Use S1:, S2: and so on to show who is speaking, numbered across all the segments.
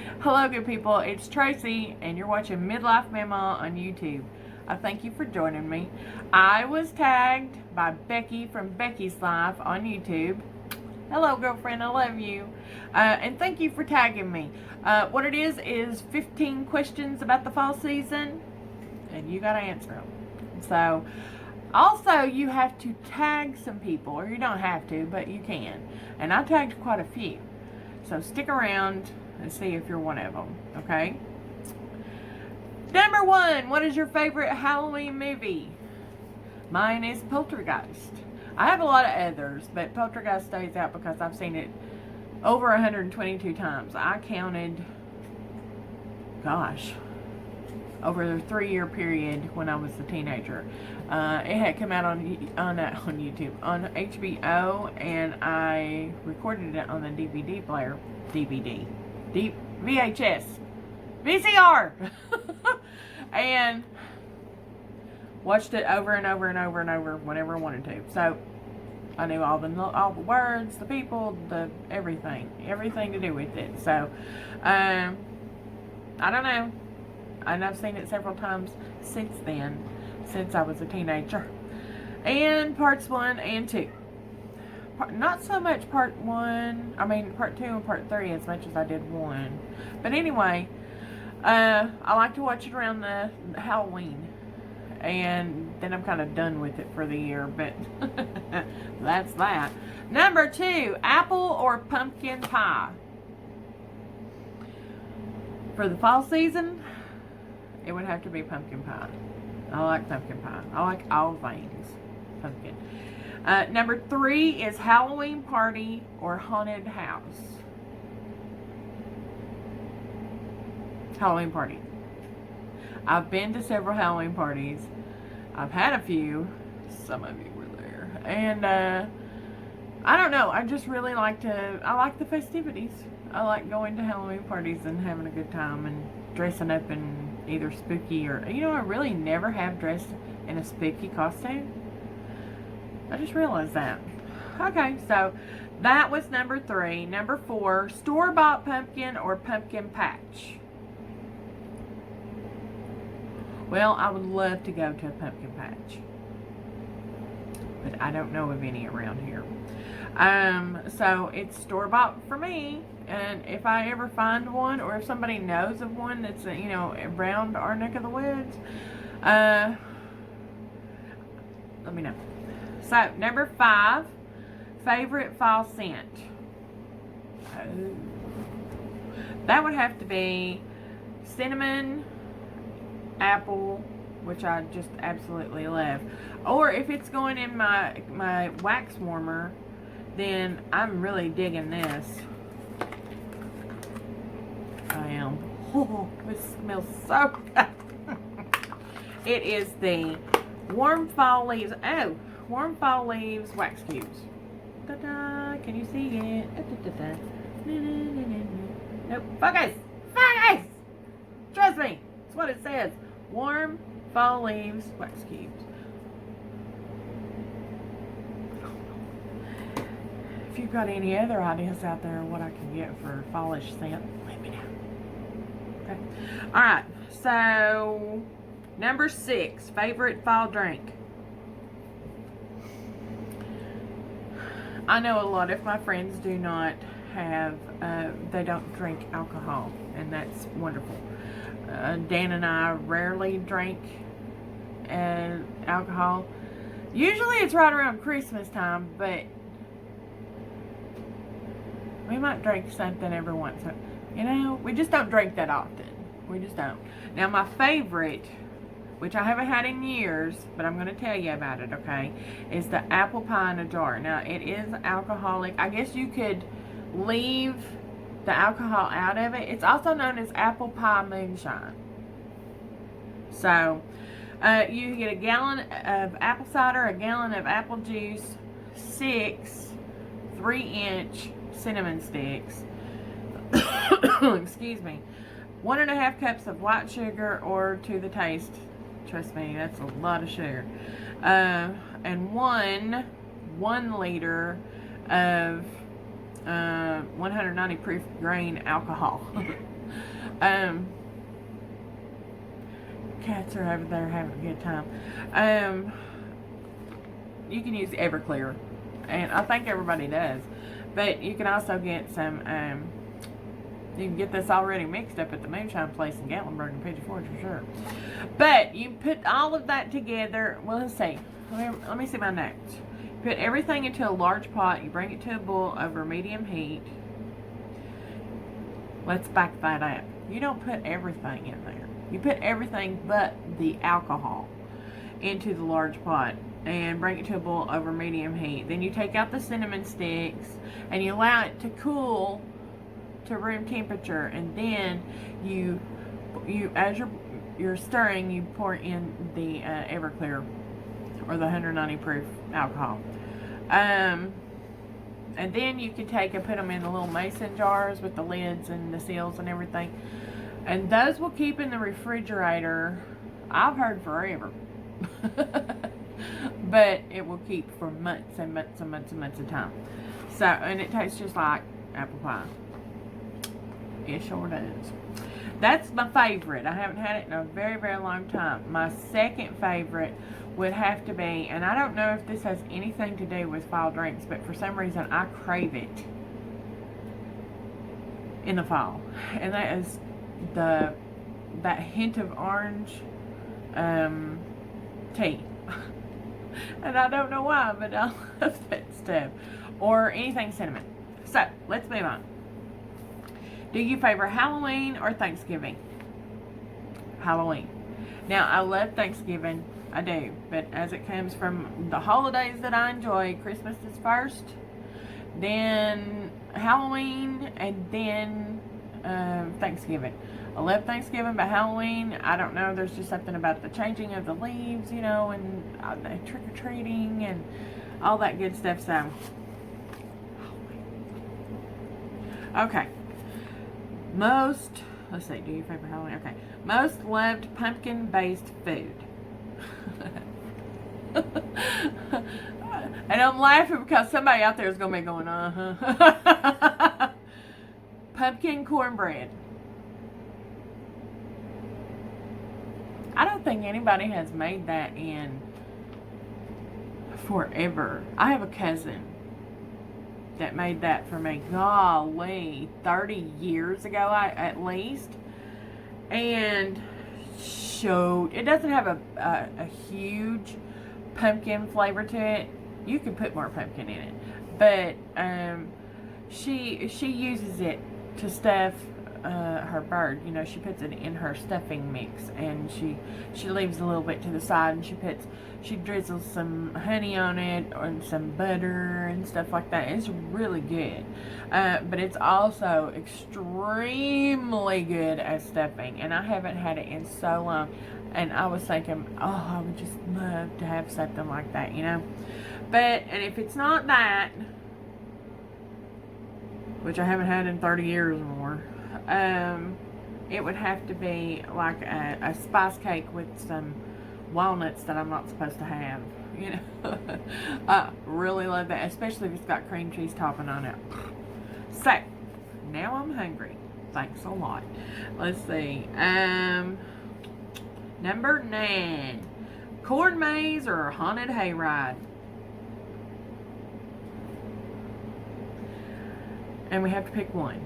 S1: Hello, good people. It's Tracy, and you're watching Midlife Mamaw on YouTube. I thank you for joining me. I was tagged by Becky from Becky's Life on YouTube. Hello, girlfriend. I love you. And thank you for tagging me. What it is 15 questions about the fall season, and you got to answer them. So, also, you have to tag some people, or you don't have to, but you can. And I tagged quite a few. So stick around and see if you're one of them, okay? Number 1, what is your favorite Halloween movie? Mine is Poltergeist. I have a lot of others, but Poltergeist stays out because I've seen it over 122 times. I counted, gosh, over a 3-year period when I was a teenager. It had come out on YouTube, on HBO, and I recorded it on the DVD player, VHS, VCR, and watched it over and over and over and over whenever I wanted to. So I knew all the words, the people, the everything to do with it. So I don't know. And I've seen it several times since then, since I was a teenager. And parts 1 and 2. Not so much part 2 and part 3 as much as I did 1. But anyway, I like to watch it around the Halloween. And then I'm kind of done with it for the year, but that's that. Number 2, apple or pumpkin pie? For the fall season, it would have to be pumpkin pie. I like pumpkin pie. I like all things pumpkin. Number 3 is Halloween party or haunted house. Halloween party. I've been to several Halloween parties. I've had a few. Some of you were there. And I don't know. I just really I like the festivities. I like going to Halloween parties and having a good time and dressing up in either spooky or, I really never have dressed in a spooky costume. I just realized that. Okay, so that was number 3. Number 4, store-bought pumpkin or pumpkin patch? Well, I would love to go to a pumpkin patch, but I don't know of any around here. So it's store-bought for me, and if I ever find one, or if somebody knows of one that's around our neck of the woods, let me know. So number 5, favorite fall scent. That would have to be cinnamon, apple, which I just absolutely love. Or if it's going in my wax warmer, then I'm really digging this. I am. Oh, it smells so good. It is the Warm Fall Leaves. Oh, Warm Fall Leaves wax cubes. Ta-da! Can you see it? Da-da-da-da. Nope. Focus! Focus! Trust me. That's what it says. Warm Fall Leaves wax cubes. If you've got any other ideas out there what I can get for fallish scent, let me know. Okay. Alright, so number 6, favorite fall drink. I know a lot of my friends do not have, they don't drink alcohol, and that's wonderful. Dan and I rarely drink alcohol. Usually it's right around Christmas time, but we might drink something every once. We just don't drink that often. We just don't. Now my favorite, which I haven't had in years, but I'm going to tell you about it, okay, is the apple pie in a jar. Now it is alcoholic. I guess you could leave the alcohol out of it. It's also known as apple pie moonshine. So you get a gallon of apple cider, a gallon of apple juice, 6 3-inch cinnamon sticks, excuse me, 1.5 cups of white sugar or to the taste. Trust me, that's a lot of sugar. And 1 liter of 190 proof grain alcohol. Cats are over there having a good time. You can use Everclear, and I think everybody does. But you can also get some, you can get this already mixed up at the Moonshine place in Gatlinburg and Pigeon Forge for sure. But you put all of that together. Well, let's see. Let me see my notes. Put everything into a large pot. You bring it to a boil over medium heat. Let's back that up. You don't put everything in there. You put everything but the alcohol into the large pot and bring it to a boil over medium heat. Then you take out the cinnamon sticks and you allow it to cool to room temperature, and then you as you're stirring, you pour in the Everclear or the 190 proof alcohol. And then you can take and put them in the little mason jars with the lids and the seals and everything. And those will keep in the refrigerator, I've heard, forever. But it will keep for months and months and months and months of time. So, and it tastes just like apple pie. It sure does. That's my favorite. I haven't had it in a very, very long time. My second favorite would have to be, and I don't know if this has anything to do with fall drinks, but for some reason I crave it in the fall. And that is that hint of orange tea. And I don't know why, but I love that stuff. Or anything cinnamon. So, let's move on. Do you favor Halloween or Thanksgiving? Halloween. Now, I love Thanksgiving. I do. But as it comes from the holidays that I enjoy, Christmas is first, then Halloween, and then Thanksgiving. I love Thanksgiving, but Halloween, I don't know, there's just something about the changing of the leaves, you know, and trick-or-treating and all that good stuff, so. Okay. Let's see, do you favor Halloween? Okay. Most loved pumpkin-based food. And I'm laughing because somebody out there is going to be going, uh-huh. Pumpkin cornbread. I don't think anybody has made that in forever. I have a cousin that made that for me, golly, 30 years ago at least. And it doesn't have a huge pumpkin flavor to it. You can put more pumpkin in it, but she uses it to stuff her bird. You know, she puts it in her stuffing mix, and she leaves a little bit to the side, and she drizzles some honey on it and some butter and stuff like that. It's really good, but it's also extremely good at stuffing, and I haven't had it in so long. And I was thinking, oh, I would just love to have something like that, you know. And if it's not that, which I haven't had in 30 years or more, it would have to be like a spice cake with some walnuts that I'm not supposed to have, you know. I really love that, especially if it's got cream cheese topping on it. So, now I'm hungry. Thanks a lot. Let's see. Number 9. Corn maze or haunted hayride? And we have to pick one.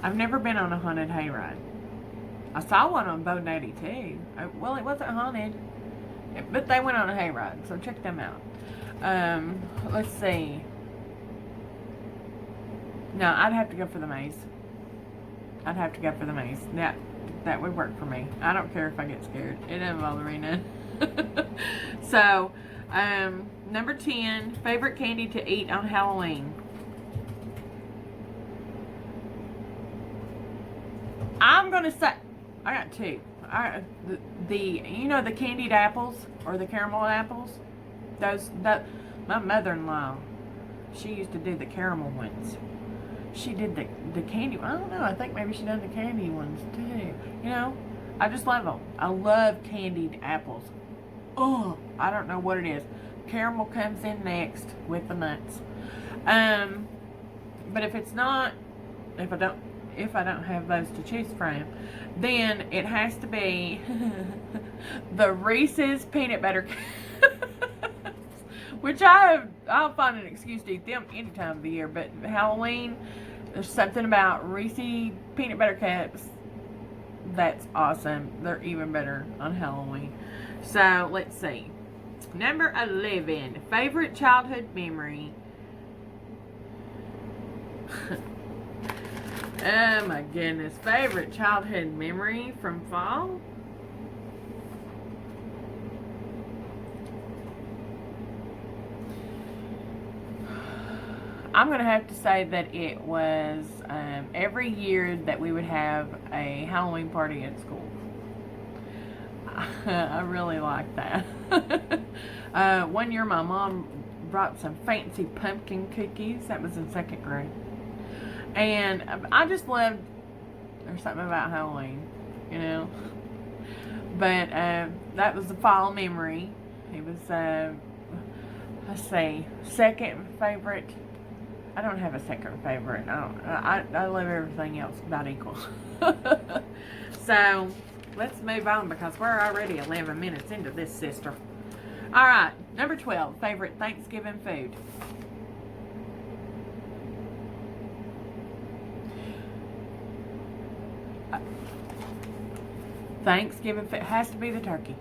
S1: I've never been on a haunted hayride. I saw one on Bonedaddytoo. Well, it wasn't haunted, but they went on a hayride, so check them out. Let's see. No, I'd have to go for the maze. I'd have to go for the maze. That would work for me. I don't care if I get scared. It doesn't bother me none. So, number 10, favorite candy to eat on Halloween. I'm going to say, I got two. You know the candied apples or the caramel apples? My mother-in-law, she used to do the caramel ones. She did the candy. I don't know. I think maybe she done the candy ones too. You know, I just love them. I love candied apples. Oh, I don't know what it is. Caramel comes in next with the nuts. But if I don't if I don't have those to choose from, then it has to be the Reese's peanut butter cups, which I'll find an excuse to eat them any time of the year. But Halloween, there's something about Reese's peanut butter cups that's awesome. They're even better on Halloween. So let's see. Number 11, favorite childhood memory. Oh my goodness. Favorite childhood memory from fall? I'm going to have to say that it was every year that we would have a Halloween party at school. I really liked that. One year my mom brought some fancy pumpkin cookies. That was in 2nd grade. And I just loved, there's something about Halloween, you know. But that was the fall memory. It was, let's see, second favorite. I don't have a second favorite. I love everything else about equal. So, let's move on because we're already 11 minutes into this, sister. Alright, number 12, favorite Thanksgiving food. Thanksgiving food has to be the turkey.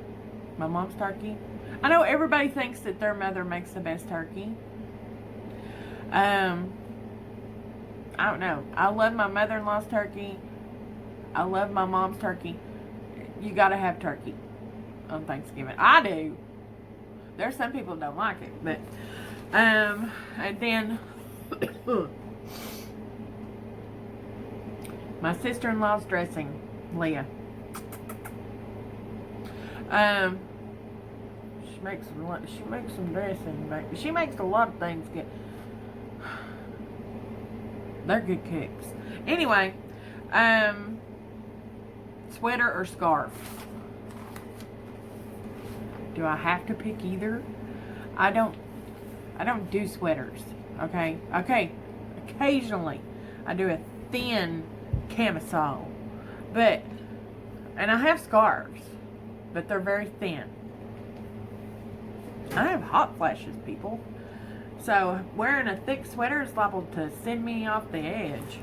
S1: My mom's turkey. I know everybody thinks that their mother makes the best turkey. I don't know. I love my mother-in-law's turkey. I love my mom's turkey. You gotta have turkey on Thanksgiving. I do. There's some people that don't like it, but and then my sister-in-law's dressing, Leah. She makes some dressing. She makes a lot of things good. They're good cooks. Anyway, sweater or scarf? Do I have to pick either? I don't do sweaters. Okay. Occasionally, I do a thin camisole, and I have scarves, but they're very thin. I have hot flashes, people. So, wearing a thick sweater is liable to send me off the edge.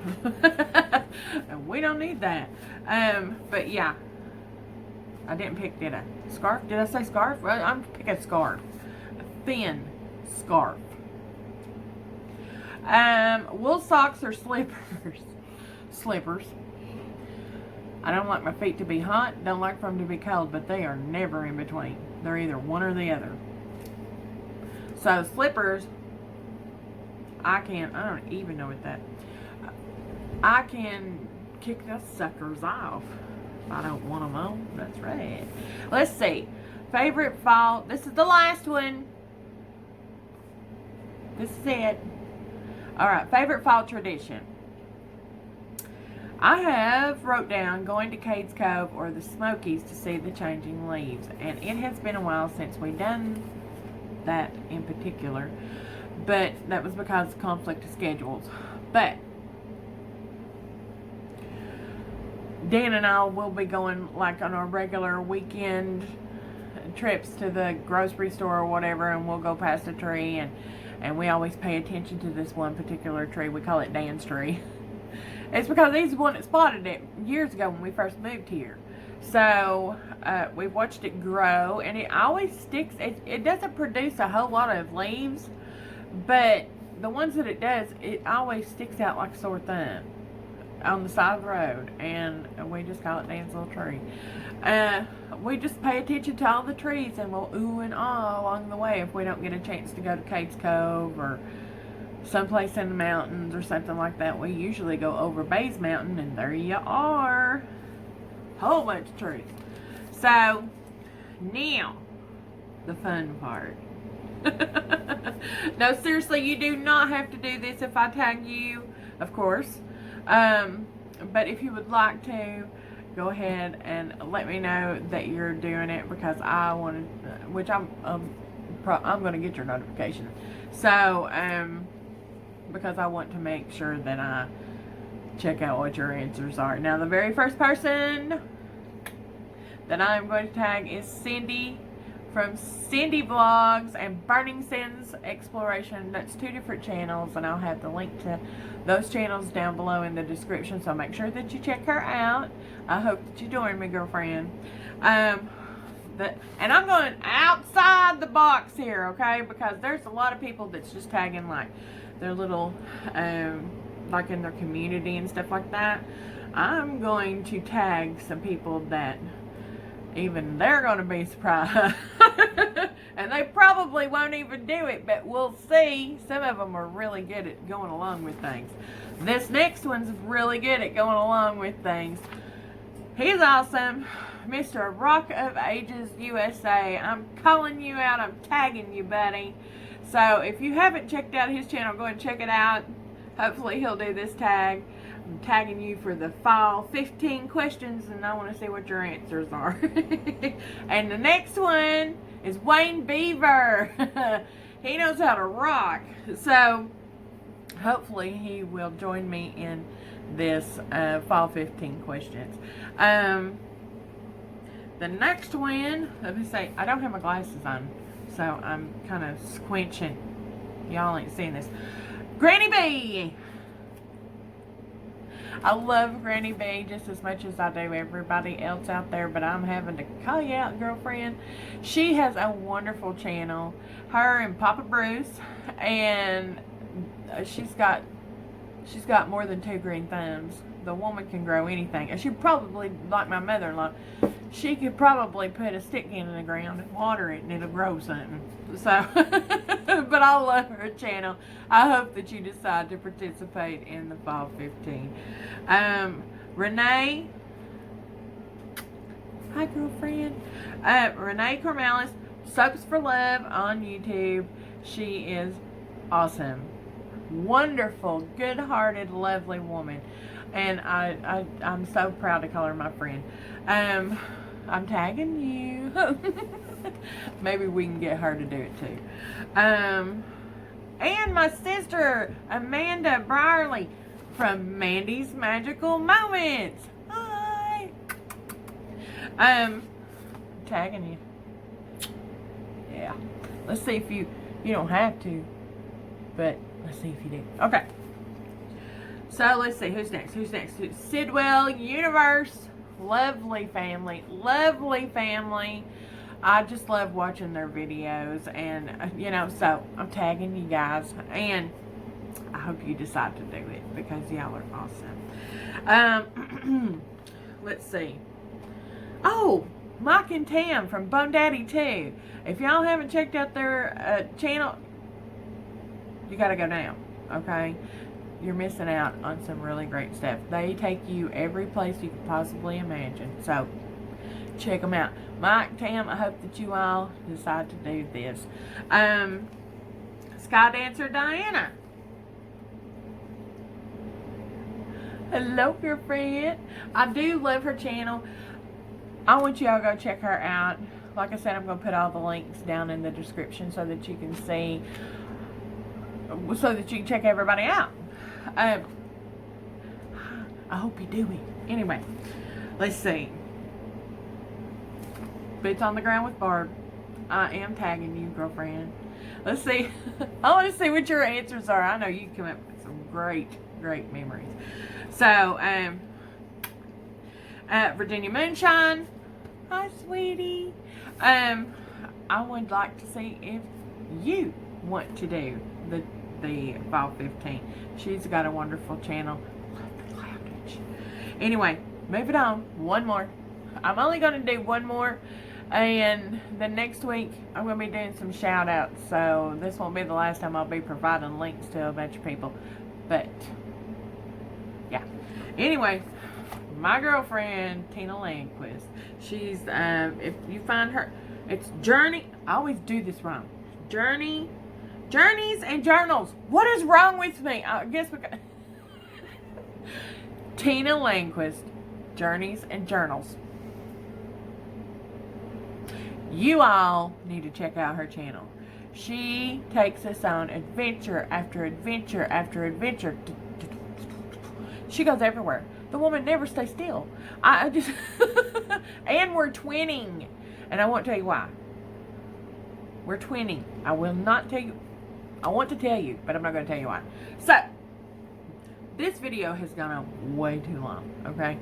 S1: And we don't need that. But yeah. I didn't pick, did I? Scarf? Did I say scarf? Well, I'm picking a scarf. A thin scarf. Wool socks or slippers? Slippers. I don't like my feet to be hot. Don't like for them to be cold. But they are never in between. They're either one or the other. So, slippers... I don't even know what that. I can kick the suckers off if I don't want them on. That's right. Let's see. Favorite fall. This is the last one. This is it. Alright. Favorite fall tradition. I have wrote down going to Cades Cove or the Smokies to see the changing leaves. And it has been a while since we've done that in particular. But that was because of conflict of schedules. But Dan and I will be going like on our regular weekend trips to the grocery store or whatever, and we'll go past a tree, and we always pay attention to this one particular tree. We call it Dan's tree. It's because he's the one that spotted it years ago when we first moved here. So we've watched it grow, and it always sticks. It doesn't produce a whole lot of leaves. But the ones that it does, it always sticks out like a sore thumb on the side of the road. And we just call it Dan's little tree. We just pay attention to all the trees, and we'll ooh and ah along the way if we don't get a chance to go to Cades Cove or someplace in the mountains or something like that. We usually go over Bays Mountain, and there you are. Whole bunch of trees. So, now, the fun part. No, seriously, you do not have to do this if I tag you, of course. But if you would like to, go ahead and let me know that you're doing it, because I want to, which I'm going to get your notification. So, because I want to make sure that I check out what your answers are. Now, the very first person that I'm going to tag is Cindy from Cindy Vlogs and Burning Sands Exploration. That's 2 different channels, and I'll have the link to those channels down below in the description, so make sure that you check her out. I hope that you join me, girlfriend. And I'm going outside the box here, okay? Because there's a lot of people that's just tagging like their little, like in their community and stuff like that. I'm going to tag some people that even they're going to be surprised. And they probably won't even do it, but we'll see. Some of them are really good at going along with things. This next one's really good at going along with things. He's awesome. Mr. Rock of Ages USA. I'm calling you out. I'm tagging you, buddy. So if you haven't checked out his channel, go and check it out. Hopefully he'll do this tag. I'm tagging you for the fall 15 questions, and I want to see what your answers are. And the next one is Wayne Beaver. He knows how to rock. So hopefully he will join me in this fall 15 questions. The next one, let me say, I don't have my glasses on, so I'm kind of squinching. Y'all ain't seeing this. Granny B. I love Granny B just as much as I do everybody else out there, but I'm having to call you out, girlfriend. She has a wonderful channel. Her and Papa Bruce, and she's got more than 2 green thumbs. The woman can grow anything. And she probably, like my mother-in-law, she could probably put a stick in the ground and water it and it'll grow something. So, but I love her channel. I hope that you decide to participate in the fall 15. Renee. Hi, girlfriend. Renee Cormalis, Soaps for Love on YouTube. She is awesome. Wonderful, good-hearted, lovely woman. And I'm so proud to call her my friend. I'm tagging you. Maybe we can get her to do it too. And my sister, Amanda Brierley from Mandy's Magical Moments. Hi. Tagging you. Yeah. Let's see if you don't have to, but let's see if you do. Okay. So let's see, who's next? Sidwell Universe. Lovely family. Lovely family. I just love watching their videos, and so I'm tagging you guys, and I hope you decide to do it because y'all are awesome. Let's see. Oh, Mike and Tam from Bonedaddytoo. If y'all haven't checked out their channel, you gotta go now, okay? You're missing out on some really great stuff. They take you every place you could possibly imagine. So, check them out. Mike, Tam, I hope that you all decide to do this. Skydancer Diana. Hello, girlfriend. I do love her channel. I want y'all to go check her out. Like I said, I'm going to put all the links down in the description so that you can see, so that you can check everybody out. I hope you do it. Anyway, let's see. Boots on the ground with Barb. I am tagging you, girlfriend. Let's see. I want to see what your answers are. I know you come up with some great memories. So, Virginia Moonshine. Hi, sweetie. I would like to see if you want to do the fall 15. She's got a wonderful channel. Love the cloudage. Anyway, moving on. One more. I'm only going to do one more, and the next week I'm going to be doing some shout outs, so this won't be the last time I'll be providing links to a bunch of people, but yeah. Anyway, my girlfriend Tina Lanquist, she's if you find her, it's Journey. I always do this wrong. Journeys and Journals. What is wrong with me? I guess because Tina Lanquist, Journeys and Journals. You all need to check out her channel. She takes us on adventure after adventure after adventure. She goes everywhere. The woman never stays still. I just, and we're twinning. And I won't tell you why. We're twinning. I will not tell you. I want to tell you, but I'm not going to tell you why. So, this video has gone on way too long, okay?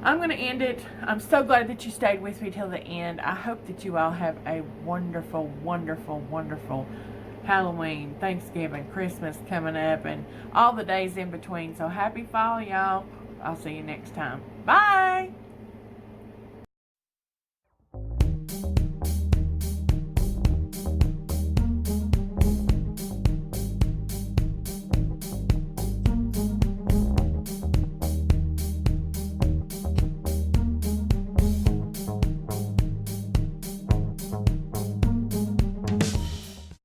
S1: I'm going to end it. I'm so glad that you stayed with me till the end. I hope that you all have a wonderful, wonderful, wonderful Halloween, Thanksgiving, Christmas coming up, and all the days in between. So happy fall, y'all. I'll see you next time. Bye!